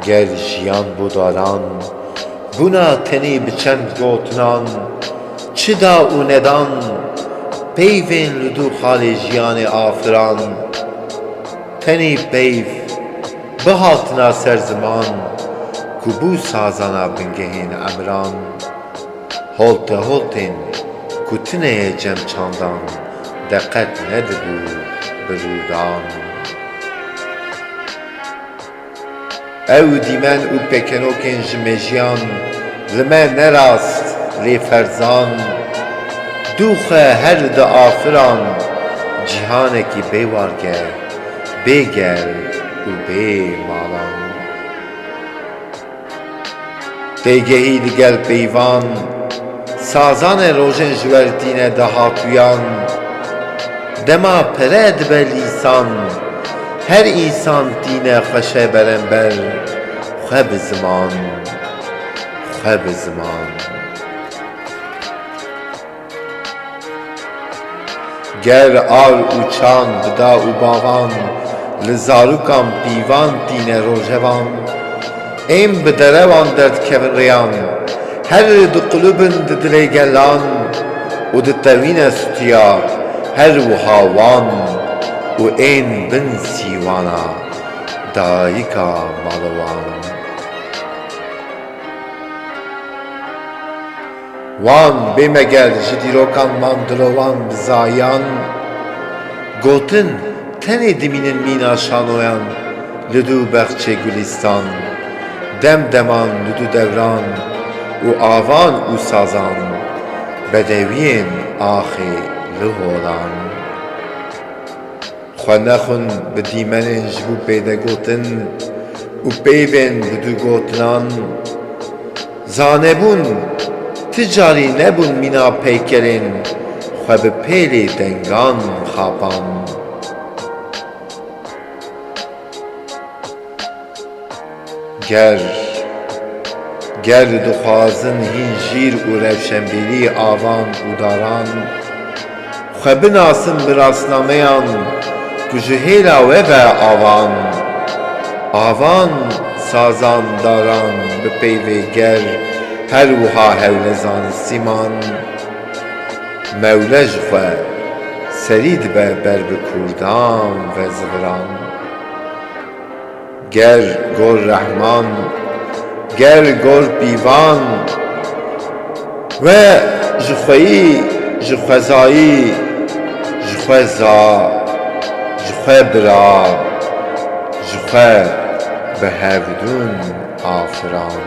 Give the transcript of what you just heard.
ger jiyan budaran, buna tenî bi çend gotinan, çi da û nedan, peyvên li du xalê jiyanê afiran, tenî peyv bihatina ser ziman, ku bû sazana bingehên emran, holte holtên ku tineyê cem çandan, de qet nedibû bi rûdan. Ew dîmen û pekenokên ji mejiyan, li me nerast lê ferzan, dûxe her di afiran, cîhanekî bêwarge, bêgel û bêmalan. Têgehî li gel peyvan, sazanê rojên ji wer tîne dahatûyan, dema pere dibe lîsan, her însan tîne xweşe berember, xwe bi ziman, xwe bi ziman. Ger ar û çan bida û bavan, li zarokan pîvan tîne rojevan, êm bi derewan derdkevin rêyan, her di qulubin di dilê gelan, û ditewîne stûya her wiha wan, û ên bin sîwana dayîka maliwan. Wan bêmeger ji dîrokan man dilowan bi zayan, gotin tenê dimînin mîna şanoyan, li dû bexçê gulîstan, dem deman li dû devran, û avan û sazan, bedewiyên axê li holan. Xwe nexwin bi dîmenên ji bo pêdegotin, û peyvên bi dû gotinan, zanebûn ti carî nebûn mîna peykerên, xwe bi pêlê dengan xapan. Ger dixwazin hîn jîr û rewşenbîrî avan û daran, xwe binasin bi rastnameyan, ku ji hêla we be avan. Avan, sazan, daran bi peyvê ger, her wiha hewle zanistîman, mewle ji xwe serî dibe ber bi kurdan ve ziviran. Ger gor rehman, ger gor pîvan, ve ji xweyî, ji xwezayî, ji xwe za, ji xwe bira, ji xwe bi hevdûn afiran.